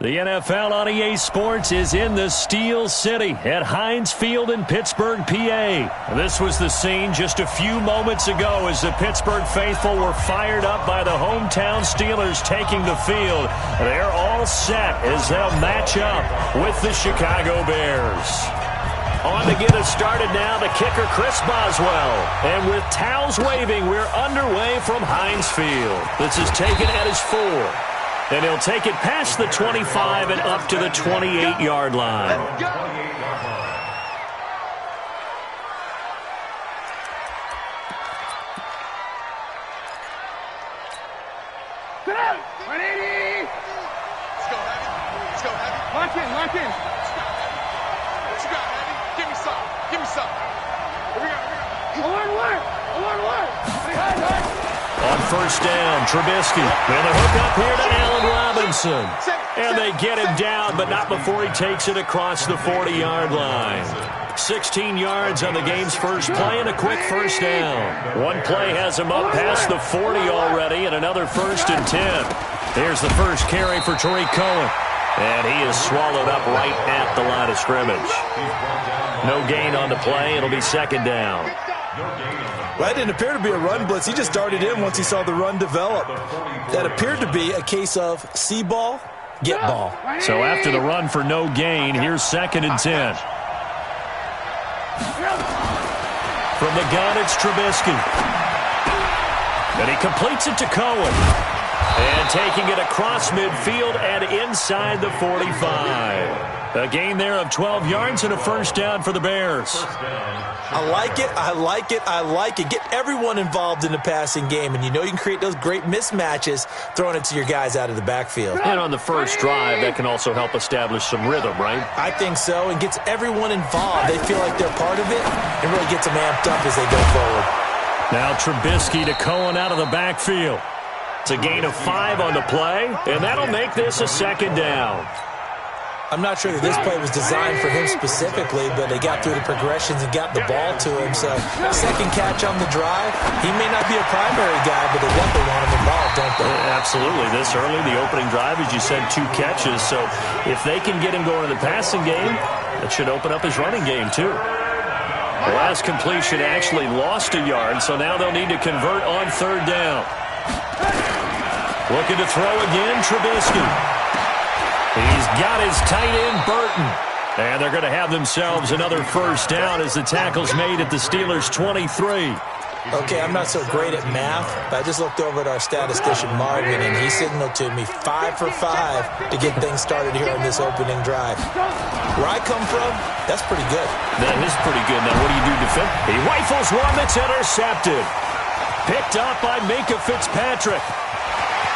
The NFL on EA Sports is in the Steel City at Heinz Field in Pittsburgh, PA. This was the scene just a few moments ago as the Pittsburgh faithful were fired up by the hometown Steelers taking the field. They're all set as they'll match up with the Chicago Bears. On to get us started now, the kicker, Chris Boswell. And with towels waving, we're underway from Heinz Field. This is taken at his 4. And he'll take it past the 25 and up to the 28-yard line. Get out! 180! Let's go, Heavy. Let's go, Heavy. Lock in, lock in. What you got, Heavy? Give me some. Give me some. Here we go, here we go. Alert! On first down, Trubisky. And the hook up here to Allen Robinson. And they get him down, but not before he takes it across the 40-yard line. 16 yards on the game's first play and a quick first down. One play has him up past the 40 already and another 1st and 10. Here's the first carry for Tariq Cohen. And he is swallowed up right at the line of scrimmage. No gain on the play. It'll be 2nd down. Well, that didn't appear to be a run blitz. He just darted in once he saw the run develop. That appeared to be a case of see ball, get ball. So after the run for no gain, here's 2nd and 10. From the gun, it's Trubisky. And he completes it to Cohen. And taking it across midfield and inside the 45. A gain there of 12 yards and a first down for the Bears. I like it, I like it, I like it. Get everyone involved in the passing game, and you know you can create those great mismatches throwing it to your guys out of the backfield. And on the first drive, that can also help establish some rhythm, right? I think so, and gets everyone involved. They feel like they're part of it, and really gets them amped up as they go forward. Now Trubisky to Cohen out of the backfield. It's a gain of 5 on the play, and that'll make this a 2nd down. I'm not sure that this play was designed for him specifically, but they got through the progressions and got the ball to him. So, second catch on the drive. He may not be a primary guy, but they definitely want him involved, don't they? Absolutely. This early, the opening drive, as you said, 2 catches. So, if they can get him going in the passing game, that should open up his running game, too. The last completion actually lost a yard, so now they'll need to convert on 3rd down. Looking to throw again, Trubisky. He's got his tight end, Burton. And they're going to have themselves another first down as the tackle's made at the Steelers' 23. Okay, I'm not so great at math, but I just looked over at our statistician, Marvin, and he signaled to me 5 for 5 to get things started here on this opening drive. Where I come from, that's pretty good. That is pretty good. Now, what do you do defensively? He rifles one that's intercepted. Picked up by Minkah Fitzpatrick.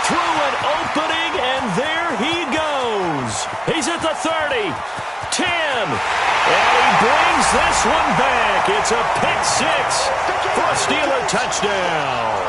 Through an opening, and there he goes. He's at the 30, 10, and he brings this one back. It's a pick 6 for a Steeler touchdown.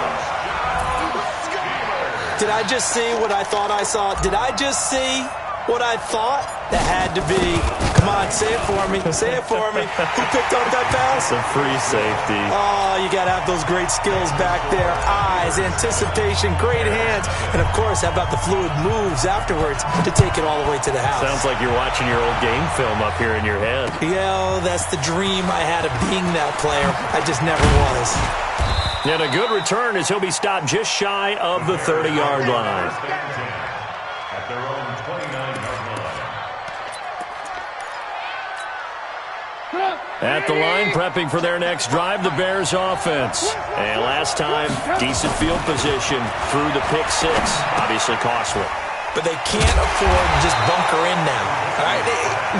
Did I just see what I thought I saw? Did I just see what I thought? That had to be. Come on, say it for me. Say it for me. Who picked up that pass? It's a free safety. Oh, you got to have those great skills back there. Eyes, anticipation, great hands. And, of course, how about the fluid moves afterwards to take it all the way to the house? Sounds like you're watching your old game film up here in your head. Yeah, that's the dream I had of being that player. I just never was. And a good return as he'll be stopped just shy of the 30-yard line. At the line, prepping for their next drive, the Bears offense. And last time, decent field position through the pick 6. Obviously costly. But they can't afford to just bunker in now. All right?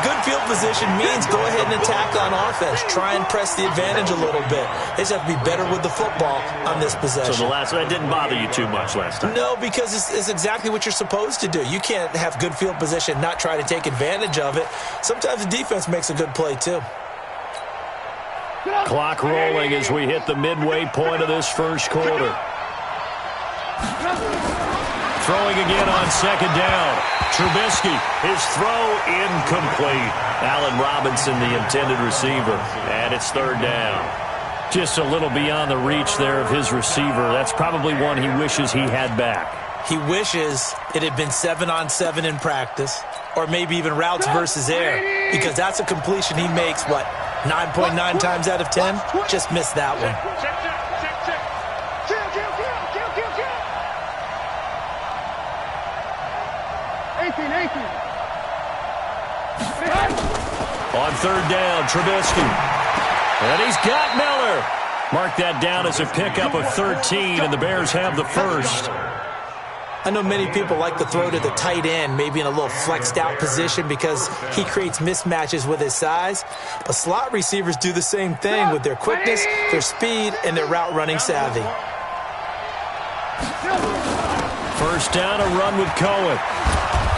Good field position means go ahead and attack on offense. Try and press the advantage a little bit. They just have to be better with the football on this possession. So the last one didn't bother you too much last time? No, because it's exactly what you're supposed to do. You can't have good field position, not try to take advantage of it. Sometimes the defense makes a good play, too. Clock rolling as we hit the midway point of this first quarter. Throwing again on 2nd down. Trubisky, his throw incomplete. Allen Robinson, the intended receiver. And it's 3rd down. Just a little beyond the reach there of his receiver. That's probably one he wishes he had back. He wishes it had been 7-on-7 in practice, or maybe even routes versus air, because that's a completion he makes, 9.9 times out of 10? Just missed that one. On third down, Trubisky. And he's got Miller. Mark that down as a pickup of 13, and the Bears have the first. I know many people like to throw to the tight end, maybe in a little flexed out position because he creates mismatches with his size. But slot receivers do the same thing with their quickness, their speed, and their route running savvy. First down, a run with Cohen.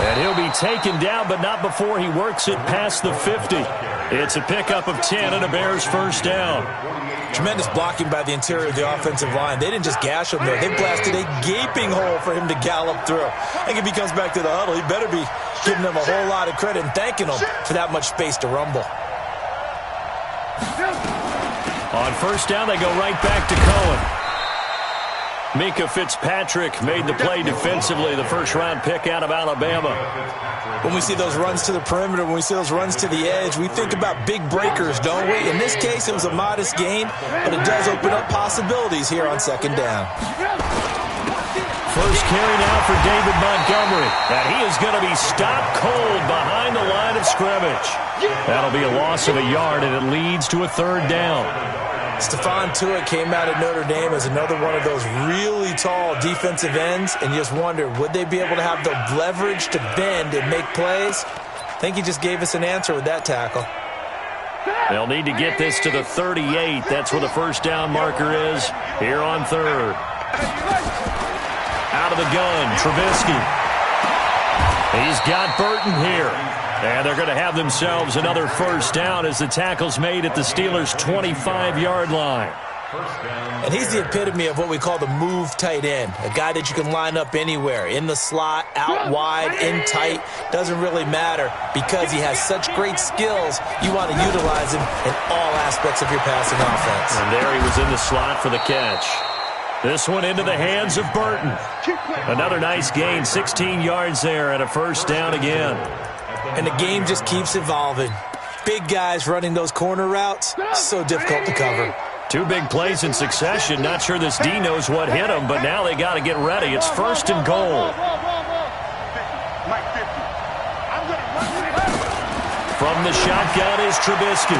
And he'll be taken down, but not before he works it past the 50. It's a pickup of 10 and a Bears first down. Tremendous blocking by the interior of the offensive line. They didn't just gash him there. They blasted a gaping hole for him to gallop through. I think if he comes back to the huddle, he better be giving them a whole lot of credit and thanking them for that much space to rumble. On first down, they go right back to Cohen. Mika Fitzpatrick made the play defensively, the first-round pick out of Alabama. When we see those runs to the perimeter, when we see those runs to the edge, we think about big breakers, don't we? In this case, it was a modest gain, but it does open up possibilities here on second down. First carry now for David Montgomery. And he is going to be stopped cold behind the line of scrimmage. That'll be a loss of a yard, and it leads to a third down. Stephon Tuitt came out of Notre Dame as another one of those really tall defensive ends, and you just wonder, would they be able to have the leverage to bend and make plays? I think he just gave us an answer with that tackle. They'll need to get this to the 38. That's where the first down marker is here on third. Out of the gun, Trubisky. He's got Burton here. And they're going to have themselves another first down as the tackle's made at the Steelers' 25-yard line. And he's the epitome of what we call the move tight end, a guy that you can line up anywhere, in the slot, out wide, in tight, doesn't really matter because he has such great skills. You want to utilize him in all aspects of your passing offense. And there he was in the slot for the catch. This one into the hands of Burton. Another nice gain, 16 yards there, and a first down again. And the game just keeps evolving. Big guys running those corner routes, so difficult to cover. Two big plays in succession. Not sure this D knows what hit him, but now they got to get ready. It's first and goal. From the shotgun is Trubisky.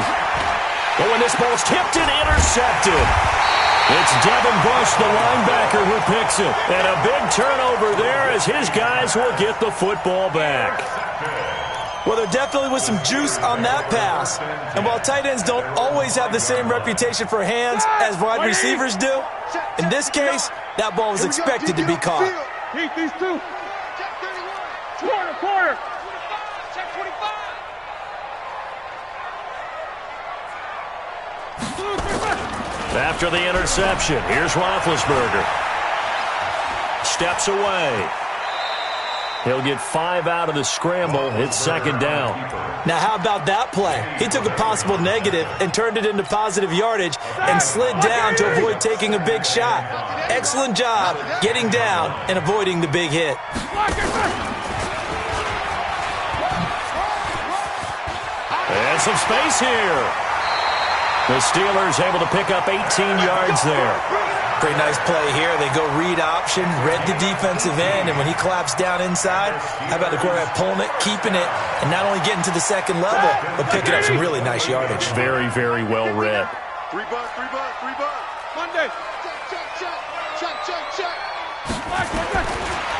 Oh, and this ball's tipped and intercepted. It's Devin Bush, the linebacker, who picks it. And a big turnover there as his guys will get the football back. Well, there definitely was some juice on that pass. And while tight ends don't always have the same reputation for hands as wide receivers do, in this case, that ball was expected to be caught. Heat these two. Quarter. Check 25. After the interception, here's Roethlisberger. Steps away. He'll get 5 out of the scramble. It's second down. Now, how about that play? He took a possible negative and turned it into positive yardage and slid down to avoid taking a big shot. Excellent job getting down and avoiding the big hit. And some space here. The Steelers able to pick up 18 yards there. Pretty nice play here. They go read option, read the defensive end, and when he claps down inside, how about the quarterback pulling it, keeping it, and not only getting to the second level, but picking up some really nice yardage. Very, very well read. 3 bucks. Monday. Check.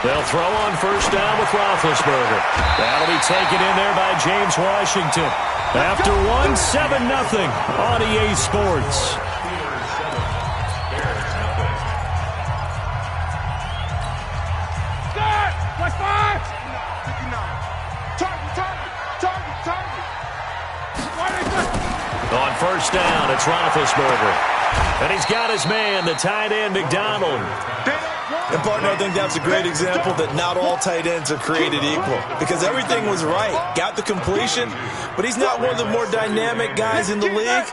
They'll throw on first down with Roethlisberger. That'll be taken in there by James Washington. After 1-7-0 on EA Sports. On first down, it's Roethlisberger. And he's got his man, the tight end, McDonald. And, partner, I think that's a great example that not all tight ends are created equal. Because everything was right. Got the completion, but he's not one of the more dynamic guys in the league.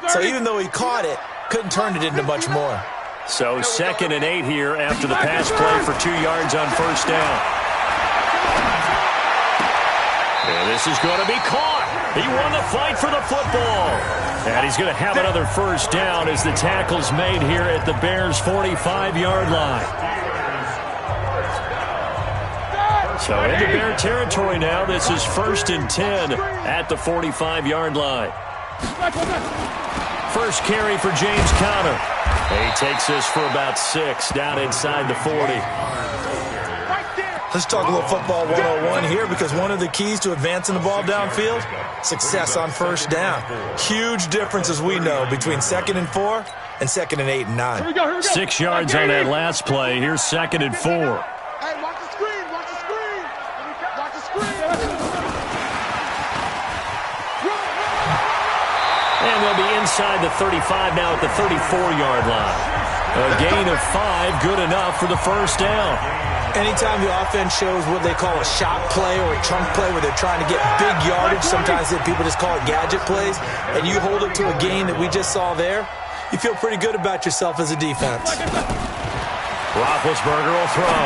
So even though he caught it, couldn't turn it into much more. So 2nd and 8 here after the pass play for 2 yards on first down. And this is going to be caught. He won the fight for the football. And he's going to have another first down as the tackle's made here at the Bears' 45-yard line. So into Bear territory now. This is 1st and 10 at the 45-yard line. First carry for James Conner. He takes this for about 6 down inside the 40. Let's talk a little football 101 here, because one of the keys to advancing the ball downfield, success on first down. Huge difference, as we know, between 2nd and 4 and 2nd and 8 and 9. 6 yards on that last play. Here's 2nd and 4. Hey, watch the screen, watch the screen. Watch the screen. And they'll be inside the 35 now at the 34-yard line. A gain of 5, good enough for the first down. Anytime the offense shows what they call a shot play or a chunk play where they're trying to get big yardage, sometimes people just call it gadget plays, and you hold it to a gain that we just saw there, you feel pretty good about yourself as a defense. Roethlisberger will throw.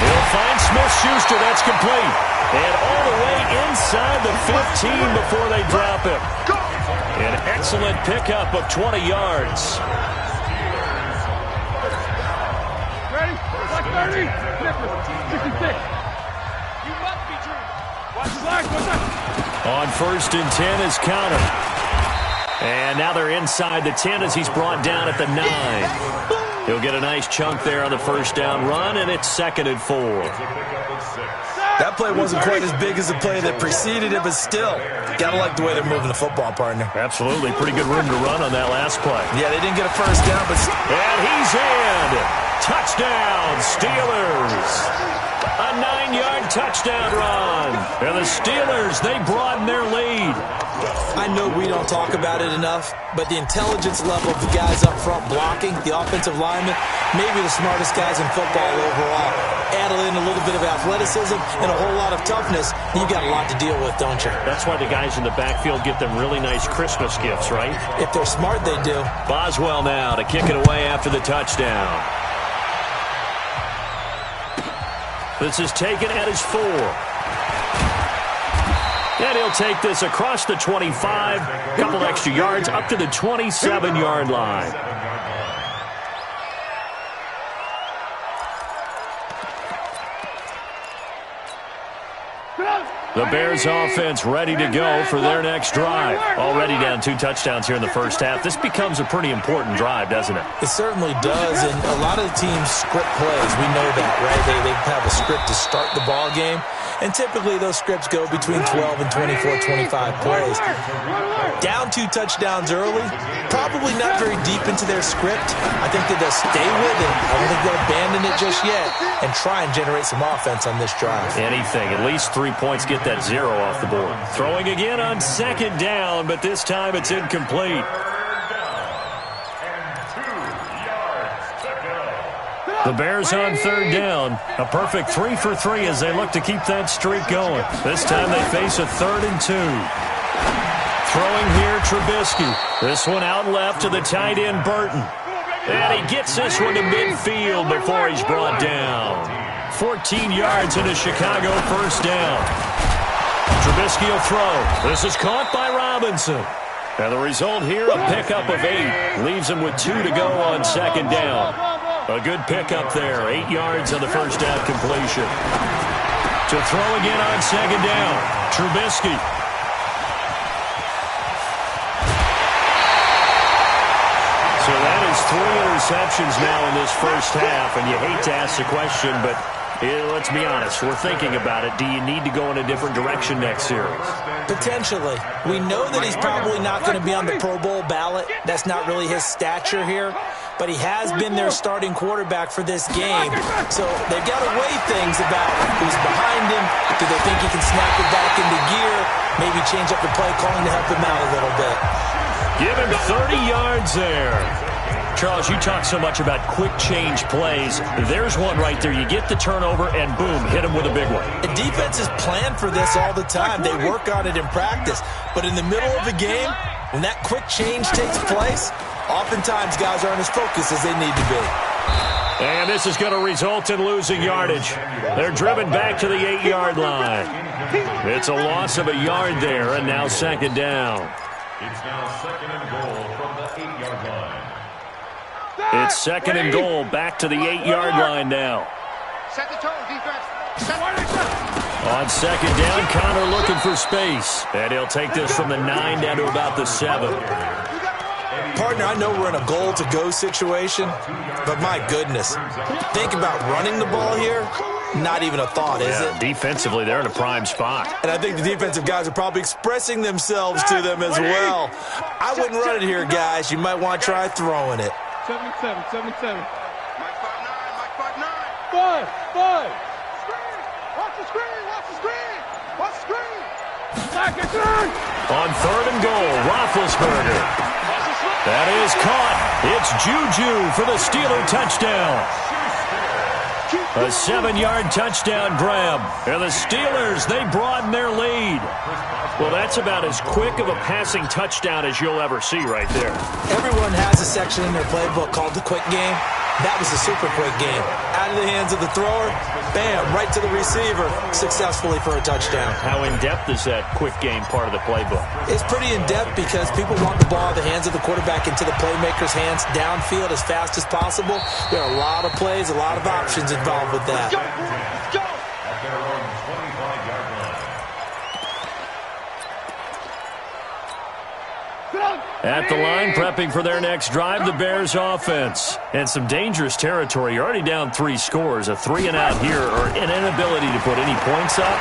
He'll find Smith-Schuster. That's complete. And all the way inside the 15 before they drop him. An excellent pickup of 20 yards. Ready? Watch 30. 66. You must be true. Watch the flag. On 1st and 10 is Conner. And now they're inside the 10 as he's brought down at the 9. He'll get a nice chunk there on the first down run, and it's 2nd and 4. That play wasn't quite as big as the play that preceded it, but still, gotta like the way they're moving the football, partner. Absolutely. Pretty good room to run on that last play. Yeah, they didn't get a first down, but... And he's in! Touchdown, Steelers! A 9-yard touchdown run. And the Steelers, they broaden their lead. I know we don't talk about it enough, but the intelligence level of the guys up front blocking, the offensive linemen, maybe the smartest guys in football overall. Add in a little bit of athleticism and a whole lot of toughness, you've got a lot to deal with, don't you? That's why the guys in the backfield get them really nice Christmas gifts, right? If they're smart, they do. Boswell now to kick it away after the touchdown. This is taken at his 4. And he'll take this across the 25, a couple extra yards up to the 27-yard line. The Bears offense ready to go for their next drive. Already down 2 touchdowns here in the first half. This becomes a pretty important drive, doesn't it? It certainly does, and a lot of the teams script plays. We know that, right? They have a script to start the ball game, and typically those scripts go between 12 and 24, 25 plays. Down 2 touchdowns early, probably not very deep into their script. I think that they'll stay with it. I don't think they'll abandon it just yet and try and generate some offense on this drive. Anything, at least 3 points, get that 0 off the board. Throwing again on 2nd down, but this time it's incomplete. The Bears on 3rd down. A perfect 3 for 3 as they look to keep that streak going. This time they face a 3rd and 2. Throwing here, Trubisky. This one out left to the tight end, Burton. And he gets this one to midfield before he's brought down. 14 yards and a Chicago first down. Trubisky will throw. This is caught by Robinson. And the result here, a pickup of 8. Leaves him with 2 to go on 2nd down. A good pickup there. 8 yards on the first down completion. To throw again on 2nd down. Trubisky. So that is 3 interceptions now in this first half, and you hate to ask the question, but let's be honest, we're thinking about it. Do you need to go in a different direction next series? Potentially. We know that he's probably not going to be on the Pro Bowl ballot. That's not really his stature here, but he has been their starting quarterback for this game. So they've got to weigh things about who's behind him. Do they think he can snap it back into gear? Maybe change up the play calling to help him out a little bit. Give him 30 yards there. Charles, you talk so much about quick change plays. There's one right there. You get the turnover, and boom, hit him with a big one. The defense is planned for this all the time. They work on it in practice. But in the middle of the game, when that quick change takes place, Oftentimes, guys aren't as focused as they need to be. And this is going to result in losing yardage. They're driven back to the 8-yard line. It's a loss of a yard there, and now second down. It's now second and goal from the 8-yard line. It's second and goal back to the 8-yard line now. Set the tone, defense. On second down, Connor looking for space. And he'll take this from the 9 down to about the 7. Partner, I know we're in a goal-to-go situation, but my goodness, think about running the ball here. Not even a thought, is it? Defensively, they're in a prime spot. And I think the defensive guys are probably expressing themselves to them as well. I wouldn't run it here, guys. You might want to try throwing it. 77. Mike 5-9. Five. Watch the screen. On third and goal, Roethlisberger. That is caught. It's Juju for the Steeler touchdown. A 7-yard touchdown grab. And the Steelers, they broaden their lead. Well, that's about as quick of a passing touchdown as you'll ever see right there. Everyone has a section in their playbook called the quick game. That was a super quick game. Out of the hands of the thrower, bam, right to the receiver, successfully for a touchdown. How in-depth is that quick game part of the playbook? It's pretty in-depth because people want the ball in the hands of the quarterback into the playmaker's hands downfield as fast as possible. There are a lot of plays, a lot of options involved with that. Let's go. At their own 25-yard line. At the line, prepping for their next drive, the Bears offense. And some dangerous territory. You're already down 3 scores. A 3-and-out here or an inability to put any points up.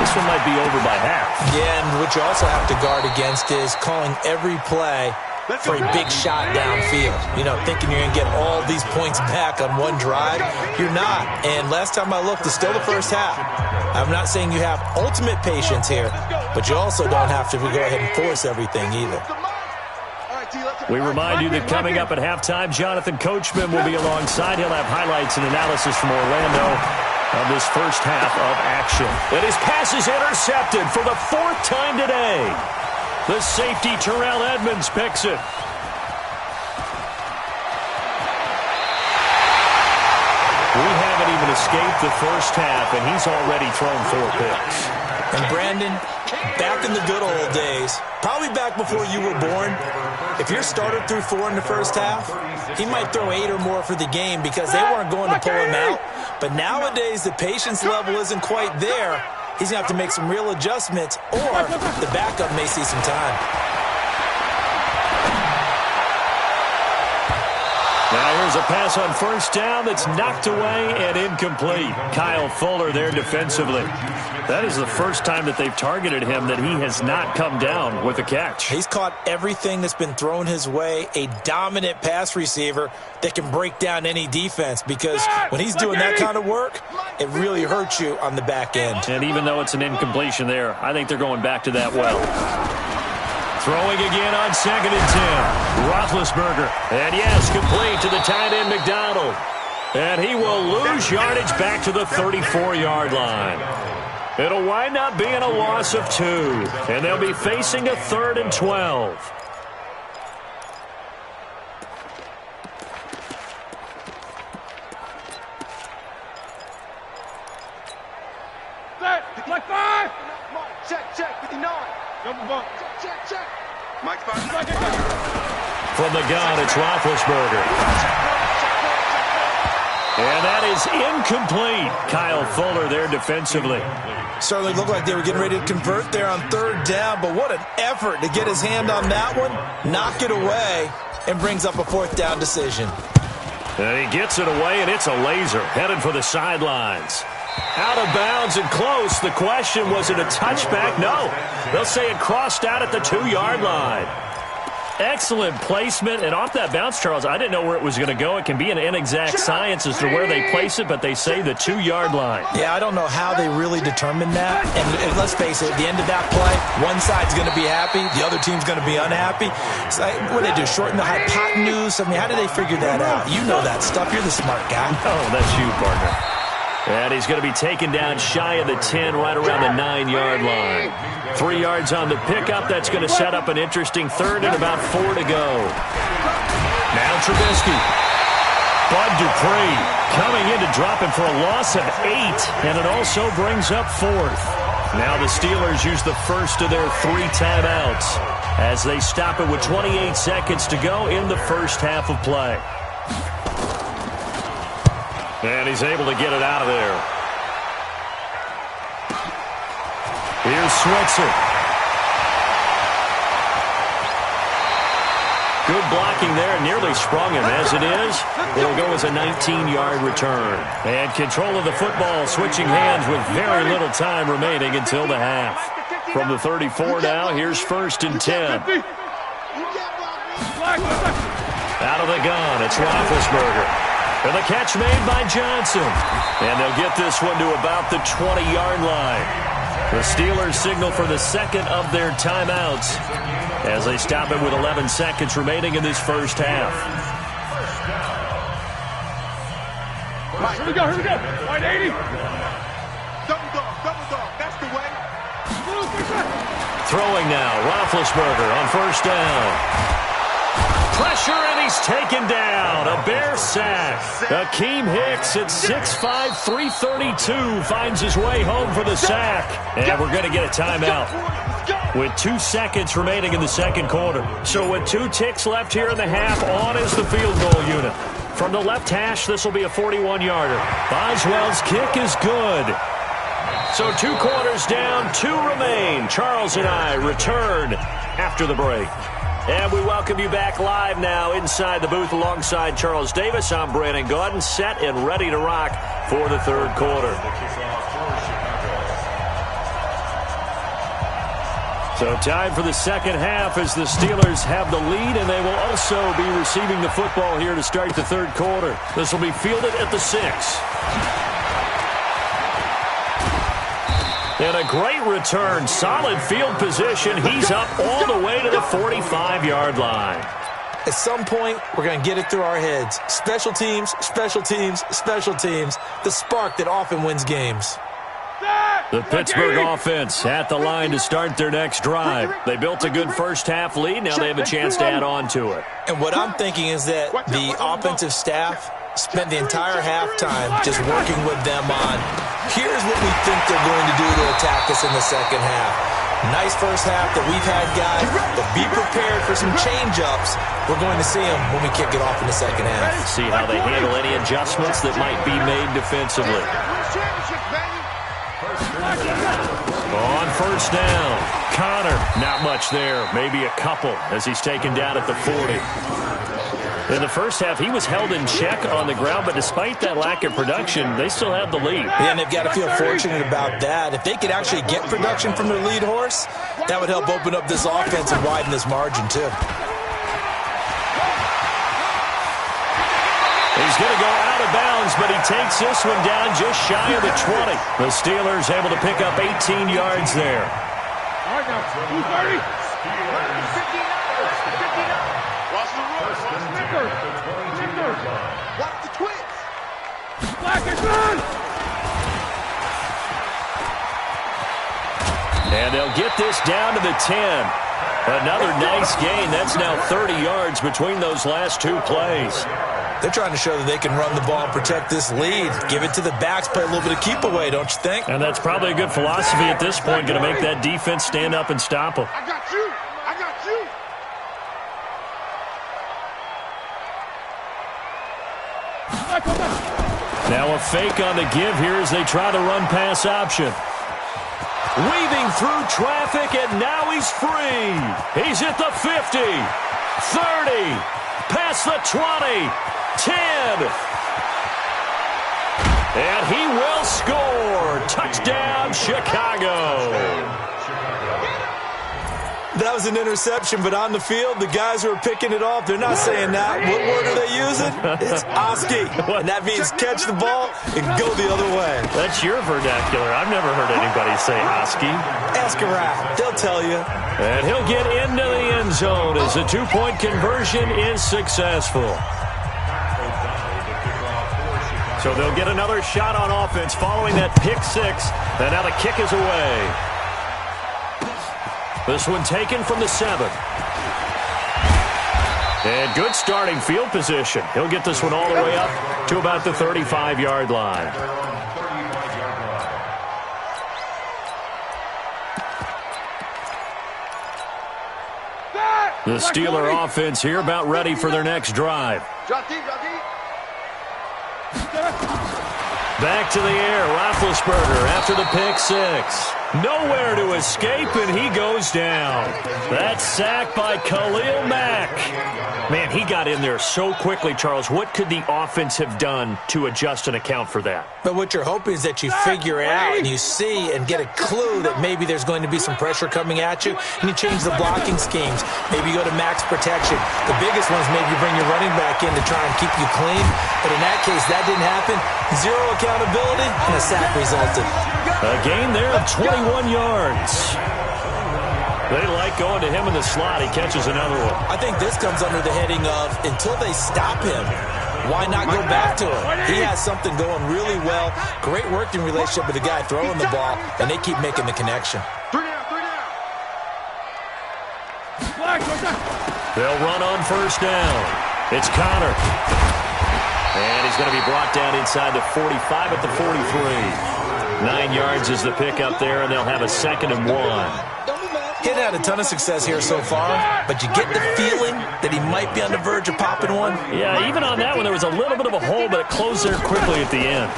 This one might be over by half. Yeah, and what you also have to guard against is calling every play for a big shot downfield. You know, thinking you're going to get all these points back on one drive. You're not. And last time I looked, it's still the first half. I'm not saying you have ultimate patience here, but you also don't have to go ahead and force everything either. We remind you that coming up at halftime, Jonathan Coachman will be alongside. He'll have highlights and analysis from Orlando of this first half of action. And his pass is intercepted for the 4th time today. The safety, Terrell Edmonds, picks it. We haven't even escaped the first half, and he's already thrown 4 picks. And Brandon, back in the good old days, probably back before you were born, if your starter threw 4 in the first half, he might throw 8 or more for the game because they weren't going to pull him out. But nowadays, the patience level isn't quite there. He's going to have to make some real adjustments, or the backup may see some time. Now here's a pass on first down that's knocked away and incomplete. Kyle Fuller there defensively. That is the first time that they've targeted him that he has not come down with a catch. He's caught everything that's been thrown his way, a dominant pass receiver that can break down any defense, because when he's doing that kind of work, it really hurts you on the back end. And even though it's an incompletion there, I think they're going back to that well. Throwing again on 2nd and 10. Roethlisberger. And yes, complete to the tight end McDonald. And he will lose yardage back to the 34-yard line. It'll wind up being a loss of 2. And they'll be facing a 3rd and 12. Mike 5. Check, 59. Double bump. Check. Mike 5. From the gun, it's Roethlisberger. And that is incomplete. Kyle Fuller there defensively. Certainly looked like they were getting ready to convert there on 3rd down, but what an effort to get his hand on that one, knock it away, and brings up a 4th down decision. And he gets it away, and it's a laser headed for the sidelines. Out of bounds and close. The question, was it a touchback? No. They'll say it crossed out at the 2-yard line. Excellent placement, and off that bounce, Charles, I didn't know where it was going to go. It can be an inexact science as to where they place it, but they say the 2-yard line. Yeah, I don't know how they really determined that. And let's face it, at the end of that play, one side's going to be happy, the other team's going to be unhappy. It's like, what do they do, shorten the hypotenuse? I mean, how do they figure that out? You know that stuff. You're the smart guy. Oh, that's you, partner. And he's going to be taken down shy of the 10, right around the 9-yard line. 3 yards on the pickup. That's going to set up an interesting 3rd and about 4 to go. Trubisky. Bud Dupree coming in to drop him for a loss of 8, and it also brings up 4th. Now the Steelers use the first of their 3 timeouts as they stop it with 28 seconds to go in the first half of play. And he's able to get it out of there. Here's Switzer. Good blocking there, nearly sprung him. As it is, it'll go as a 19-yard return. And control of the football, switching hands with very little time remaining until the half. From the 34 now, here's 1st and 10. Out of the gun, it's Roethlisberger. And the catch made by Johnson. And they'll get this one to about the 20-yard line. The Steelers signal for the second of their timeouts as they stop it with 11 seconds remaining in this first half. Right, here we go. 180. Double dog, that's the way. Throwing now, Roethlisberger on 1st down. Pressure, and he's taken down. A Bear sack. Akeem Hicks at 6'5", 332 finds his way home for the sack. And we're going to get a timeout with 2 seconds remaining in the second quarter. So with 2 ticks left here in the half, on is the field goal unit. From the left hash, this will be a 41-yarder. Boswell's kick is good. So 2 quarters down, 2 remain. Charles and I return after the break. And we welcome you back live now inside the booth alongside Charles Davis. I'm Brandon Gaudin, set and ready to rock for the third quarter. So time for the second half as the Steelers have the lead, and they will also be receiving the football here to start the third quarter. This will be fielded at the 6. And a great return, solid field position. He's up all the way to the 45-yard line. At some point, we're going to get it through our heads. Special teams, special teams, special teams. The spark that often wins games. The Pittsburgh offense at the line to start their next drive. They built a good first half lead. Now they have a chance to add on to it. And what I'm thinking is that the offensive staff spent the entire halftime just working with them on, here's what we think they're going to do to attack us in the second half. Nice first half that we've had, guys, but be prepared for some change-ups. We're going to see them when we kick it off in the second half. See how they handle any adjustments that might be made defensively. On 1st down, Connor, not much there, maybe a couple as he's taken down at the 40. In the first half, he was held in check on the ground, but despite that lack of production, they still have the lead. And they've got to feel fortunate about that. If they could actually get production from their lead horse, that would help open up this offense and widen this margin, too. He's going to go out of bounds, but he takes this one down just shy of the 20. The Steelers able to pick up 18 yards there. All right, now, 230. 59. Watch the twins. Black is run. And they'll get this down to the 10. Another nice gain. That's now 30 yards between those last 2 plays. They're trying to show that they can run the ball and protect this lead. Give it to the backs, play a little bit of keep away, don't you think? And that's probably a good philosophy at this point, going to make that defense stand up and stop them. I got you. Now a fake on the give here as they try to run pass option. Weaving through traffic, and now he's free. He's at the 50, 30, past the 20, 10. And he will score. Touchdown, Chicago. That was an interception, but on the field, the guys who are picking it off, they're not saying that. What word are they using? It's Oski. And that means catch the ball and go the other way. That's your vernacular. I've never heard anybody say Oski. Ask around. They'll tell you. And he'll get into the end zone as the 2-point conversion is successful. So they'll get another shot on offense following that pick 6. And now the kick is away. This one taken from the 7. And good starting field position. He'll get this one all the way up to about the 35-yard line. The Steeler offense here about ready for their next drive. Back to the air, Roethlisberger after the pick six. Nowhere to escape, and he goes down. That's sacked by Khalil Mack. Man, he got in there so quickly, Charles. What could the offense have done to adjust and account for that? But what you're hoping is that you figure out and you see and get a clue that maybe there's going to be some pressure coming at you, and you change the blocking schemes. Maybe you go to max protection. The biggest one is maybe you bring your running back in to try and keep you clean. But in that case, that didn't happen. Zero accountability, and a sack resulted. A gain there of 21 yards. They like going to him in the slot. He catches another one. I think this comes under the heading of until they stop him, why not go back to him? He has something going really well. Great working relationship with the guy throwing the ball, and they keep making the connection. They'll run on first down. It's Connor. And he's going to be brought down inside the 45 at the 43. 9 yards is the pickup there, and they'll have a 2nd and 1. He's had a ton of success here so far, but you get the feeling that he might be on the verge of popping one. Yeah, even on that one, there was a little bit of a hole, but it closed there quickly at the end.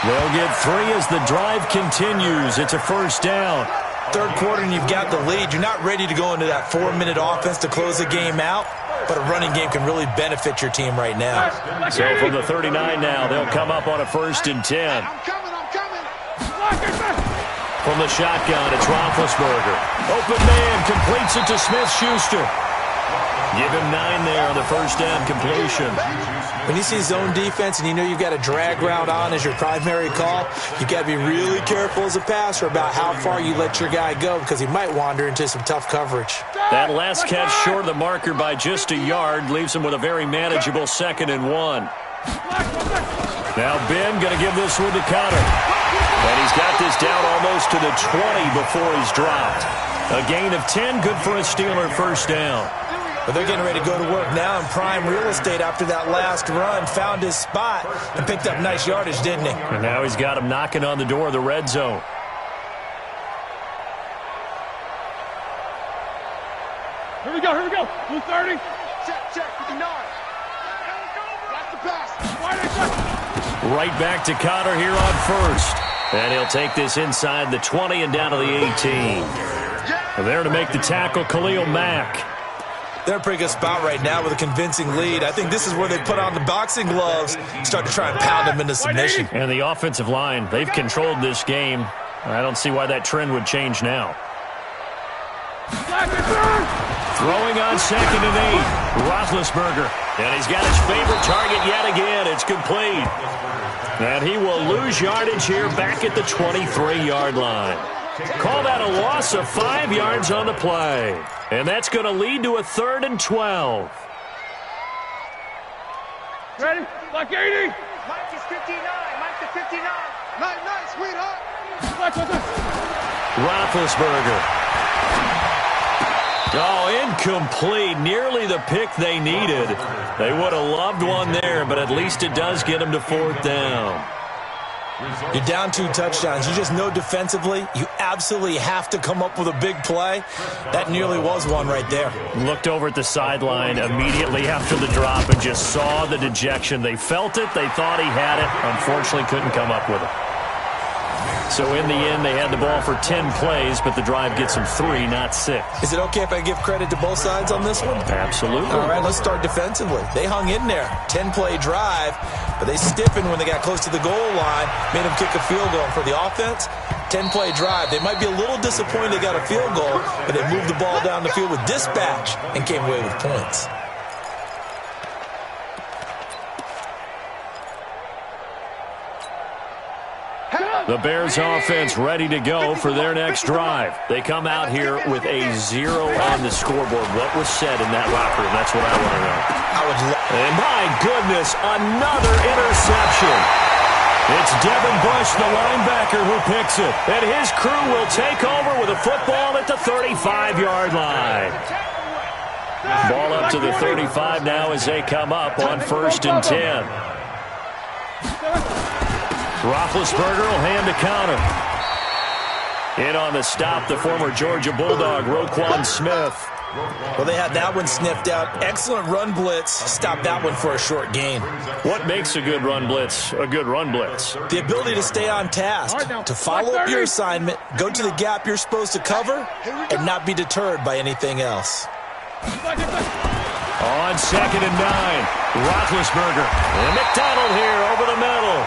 They'll get 3 as the drive continues. It's a first down. Third quarter, and you've got the lead. You're not ready to go into that 4-minute offense to close the game out, but a running game can really benefit your team right now. So from the 39 now, they'll come up on a 1st and 10. I'm coming. From the shotgun, it's Roethlisberger. Open man, completes it to Smith-Schuster. Give him 9 there on the first down completion. When you see zone defense and you know you've got a drag route on as your primary call, you've got to be really careful as a passer about how far you let your guy go because he might wander into some tough coverage. That last catch short of the marker by just a yard leaves him with a very manageable 2nd and 1. Now Ben going to give this one to Connor. And he's got this down almost to the 20 before he's dropped. A gain of 10, good for a Steeler first down. But they're getting ready to go to work now in prime real estate after that last run. Found his spot and picked up nice yardage, didn't he? And now he's got him knocking on the door of the red zone. Here we go. 230. Check, 59. That's the pass. Right back to Connor here on first. And he'll take this inside the 20 and down to the 18. There to make the tackle, Khalil Mack. They're in a pretty good spot right now with a convincing lead. I think this is where they put on the boxing gloves, start to try and pound them into submission. And the offensive line, they've controlled this game. I don't see why that trend would change now. Throwing on 2nd and 8, Roethlisberger. And he's got his favorite target yet again. It's complete. And he will lose yardage here back at the 23-yard line. Call that a loss of 5 yards on the play. And that's going to lead to a 3rd and 12. Ready? Like 80. Mike is 59. Nice, sweetheart. Roethlisberger. Oh, incomplete. Nearly the pick they needed. They would have loved one there, but at least it does get them to 4th down. You're down 2 touchdowns. You just know defensively you absolutely have to come up with a big play. That nearly was one right there. Looked over at the sideline immediately after the drop and just saw the dejection. They felt it. They thought he had it. Unfortunately, couldn't come up with it. So in the end, they had the ball for 10 plays, but the drive gets them 3, not 6. Is it okay if I give credit to both sides on this one? Absolutely. All right, let's start defensively. They hung in there. 10-play drive, but they stiffened when they got close to the goal line, made them kick a field goal. And for the offense, 10-play drive. They might be a little disappointed they got a field goal, but they moved the ball down the field with dispatch and came away with points. The Bears offense ready to go for their next drive. They come out here with a 0 on the scoreboard. What was said in that locker room? That's what I want to know. And my goodness, another interception. It's Devin Bush, the linebacker, who picks it. And his crew will take over with a football at the 35-yard line. Ball up to the 35 now as they come up on 1st and 10. Roethlisberger will hand the counter. In on the stop, the former Georgia Bulldog, Roquan Smith. Well, they had that one sniffed out. Excellent run blitz. Stopped that one for a short gain. What makes a good run blitz a good run blitz? The ability to stay on task, to follow up your assignment, go to the gap you're supposed to cover, and not be deterred by anything else. On 2nd and 9, Roethlisberger. And McDonald here over the middle.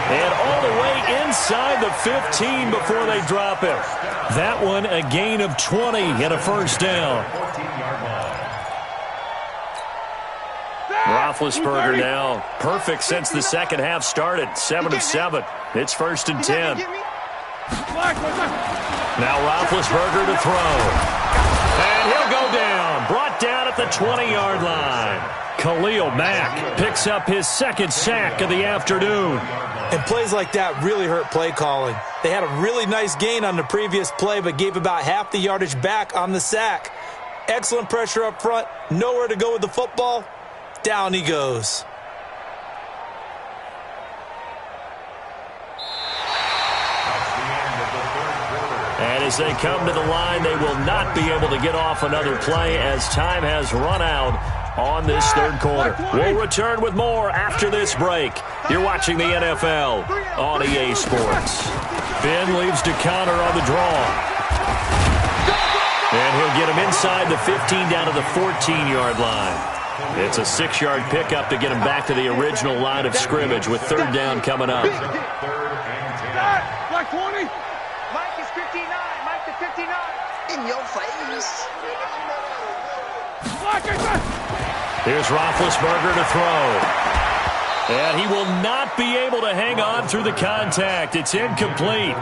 And all the way inside the 15 before they drop it. That one a gain of 20 and a 1st down. Roethlisberger now perfect since the second half started. 7 of 7. It's 1st and 10. Now Roethlisberger to throw. And he'll go down. Brought down at the 20-yard line. Khalil Mack picks up his 2nd sack of the afternoon. And plays like that really hurt play calling. They had a really nice gain on the previous play, but gave about half the yardage back on the sack. Excellent pressure up front. Nowhere to go with the football. Down he goes. And as they come to the line, they will not be able to get off another play as time has run out on this 3rd quarter. We'll return with more after this break. You're watching the NFL on EA Sports. Ben leaves to counter on the draw. And he'll get him inside the 15 down to the 14-yard line. It's a 6-yard pickup to get him back to the original line of scrimmage with 3rd down coming up. Black 20. Mike is 59. Mike to 59. In your face. Here's Roethlisberger to throw. And he will not be able to hang on through the contact. It's incomplete.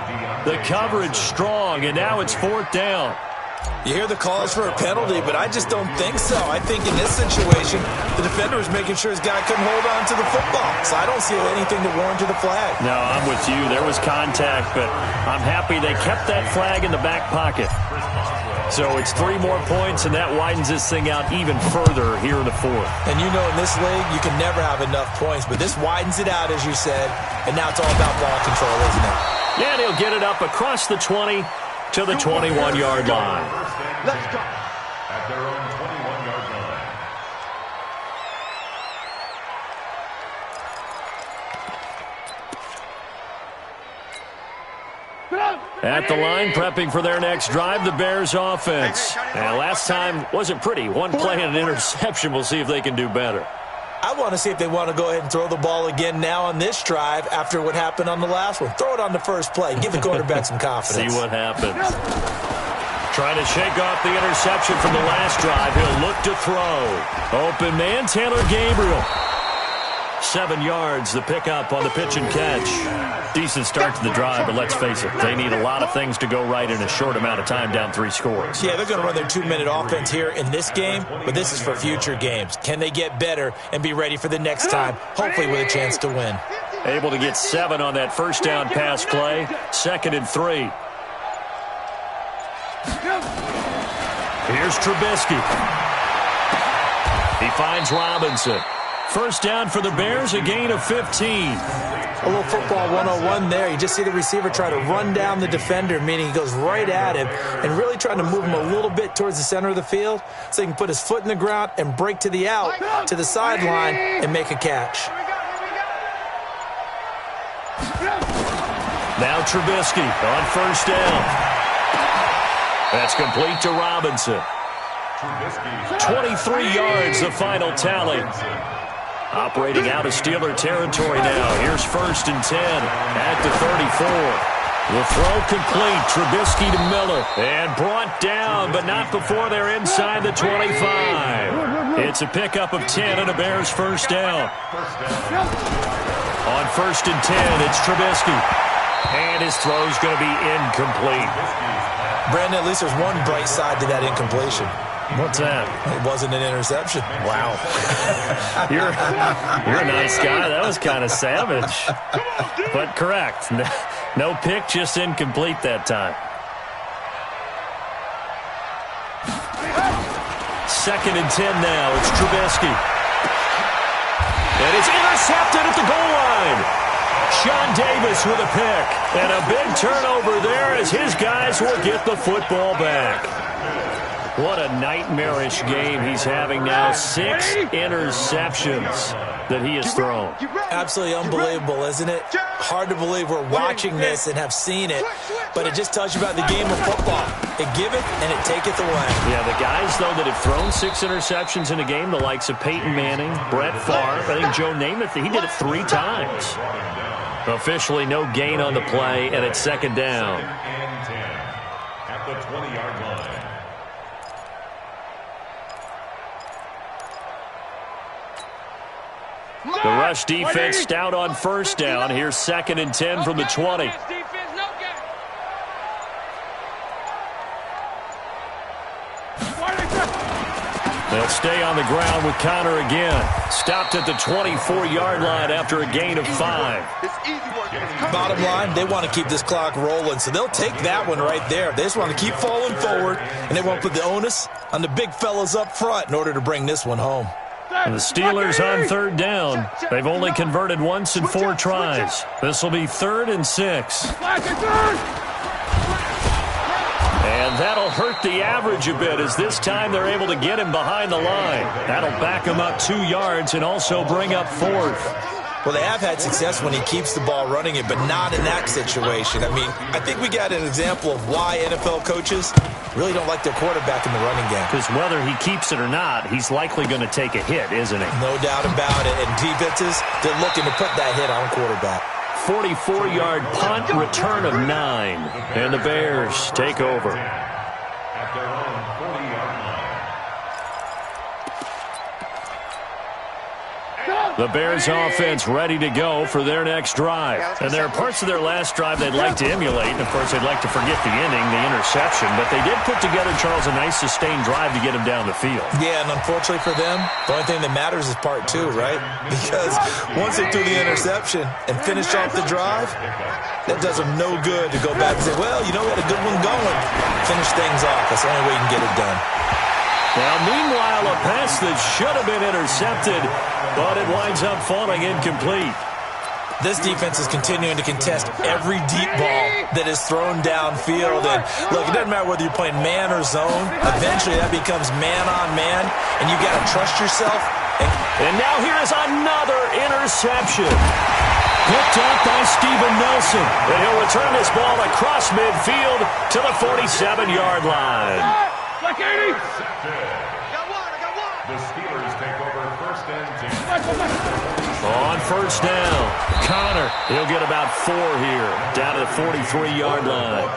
The coverage strong, and now it's 4th down. You hear the calls for a penalty, but I just don't think so. I think in this situation, the defender was making sure his guy couldn't hold on to the football. So I don't see anything to warrant the flag. No, I'm with you. There was contact, but I'm happy they kept that flag in the back pocket. So it's 3 more points, and that widens this thing out even further here in the 4th. And you know in this league, you can never have enough points, but this widens it out, as you said, and now it's all about ball control, isn't it? Yeah, and he'll get it up across the 20 to the 21-yard line. Let's go. At their own 21-yard line. At the line, prepping for their next drive, the Bears offense. And last time wasn't pretty. One play and an interception. We'll see if they can do better. I want to see if they want to go ahead and throw the ball again now on this drive after what happened on the last one. Throw it on the first play. Give the quarterback some confidence. See what happens. Trying to shake off the interception from the last drive. He'll look to throw. Open man, Taylor Gabriel. 7 yards, the pickup on the pitch and catch. Decent start to the drive, but let's face it, they need a lot of things to go right in a short amount of time down 3 scores. Yeah, they're going to run their 2-minute offense here in this game, but this is for future games. Can they get better and be ready for the next time, hopefully with a chance to win? Able to get 7 on that first down pass play. 2nd and 3. Here's Trubisky. He finds Robinson. First down for the Bears, a gain of 15. A little football 101 there. You just see the receiver try to run down the defender, meaning he goes right at him and really trying to move him a little bit towards the center of the field so he can put his foot in the ground and break to the out, to the sideline, and make a catch. Now Trubisky on first down. That's complete to Robinson. 23 yards, the final tally. Operating out of Steeler territory now. Here's 1st and 10 at the 34. The throw complete. Trubisky to Miller. And brought down, but not before they're inside the 25. It's a pickup of 10 and a Bears first down. On 1st and 10, it's Trubisky. And his throw's going to be incomplete. Brandon, at least there's one bright side to that incompletion. What's that? It wasn't an interception. Wow. You're a nice guy. That was kind of savage. But correct. No pick, just incomplete that time. 2nd and 10 now. It's Trubisky. And it's intercepted at the goal line. Sean Davis with a pick. And a big turnover there as his guys will get the football back. What a nightmarish game he's having now. 6 interceptions that he has thrown. Absolutely unbelievable, isn't it? Hard to believe we're watching this and have seen it, but it just tells you about the game of football. It giveth and it taketh away. Yeah, the guys, though, that have thrown 6 interceptions in a game, the likes of Peyton Manning, Brett Favre, I think Joe Namath, he did it 3 times. Officially no gain on the play, and it's 2nd down. At the 20-yard line. The rush defense stout on 1st down. Here's 2nd and 10 from the 20. They'll stay on the ground with Connor again. Stopped at the 24-yard line after a gain of 5. Bottom line, they want to keep this clock rolling, so they'll take that one right there. They just want to keep falling forward, and they won't put the onus on the big fellas up front in order to bring this one home. And the Steelers on 3rd down. They've only converted once in 4 tries. This will be 3rd and 6. And that'll hurt the average a bit as this time they're able to get him behind the line. That'll back him up 2 yards and also bring up 4th. Well, they have had success when he keeps the ball running it, but not in that situation. I mean, I think we got an example of why NFL coaches really don't like their quarterback in the running game. Because whether he keeps it or not, he's likely going to take a hit, isn't he? No doubt about it. And defenses, they're looking to put that hit on quarterback. 44-yard punt, return of 9. And the Bears take over. At their own 40-yard line. The Bears offense ready to go for their next drive. And there are parts of their last drive they'd like to emulate. And, of course, they'd like to forget the inning, the interception. But they did put together, Charles, a nice sustained drive to get him down the field. Yeah, and unfortunately for them, the only thing that matters is part 2, right? Because once they threw the interception and finished off the drive, that does them no good to go back and say, well, you know, we had a good one going. Finish things off. That's the only way you can get it done. Now, meanwhile, a pass that should have been intercepted, but it winds up falling incomplete. This defense is continuing to contest every deep ball that is thrown downfield. And, look, it doesn't matter whether you're playing man or zone. Eventually, that becomes man-on-man, and you got to trust yourself. And now here is another interception. Picked up by Steven Nelson. And he'll return this ball across midfield to the 47-yard line. Like 80. The Steelers take over 1st and 10. On 1st down, Connor, he'll get about 4 here, down to the 43-yard line.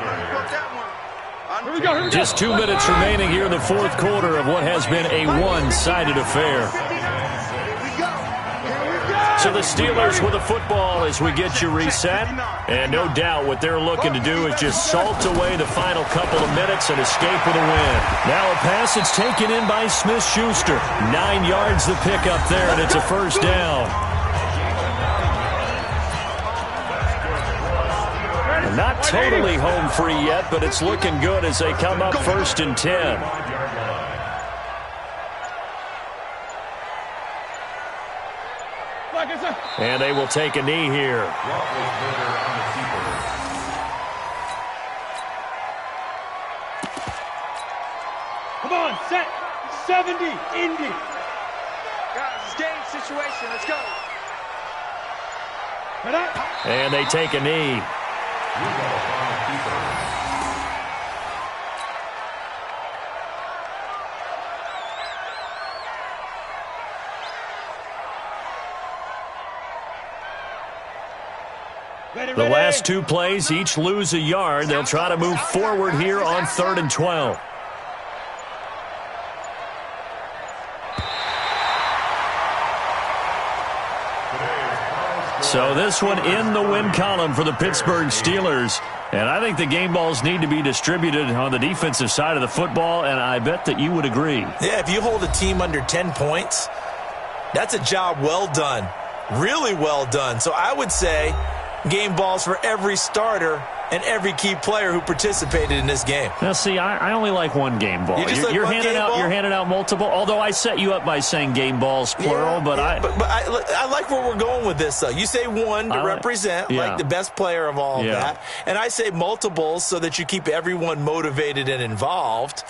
Just 2 minutes remaining here in the 4th quarter of what has been a one-sided affair. So the Steelers with the football as we get you reset. And no doubt what they're looking to do is just salt away the final couple of minutes and escape with a win. Now a pass that's taken in by Smith-Schuster. 9 yards the pick up there, and it's a 1st down. Not totally home free yet, but it's looking good as they come up 1st and 10. And they will take a knee here. Come on, set. 70, Indy. Guys, it's game situation. Let's go. And they take a knee. The last 2 plays, each lose a yard. They'll try to move forward here on 3rd and 12. So this one in the win column for the Pittsburgh Steelers. And I think the game balls need to be distributed on the defensive side of the football, and I bet that you would agree. Yeah, if you hold a team under 10 points, that's a job well done. Really well done. So I would say game balls for every starter and every key player who participated in this game. Now, see, I only like one game ball. You're handing out multiple, although I set you up by saying game balls, plural. But I like where we're going with this, though. You say one to represent, like the best player of all of that. And I say multiples so that you keep everyone motivated and involved.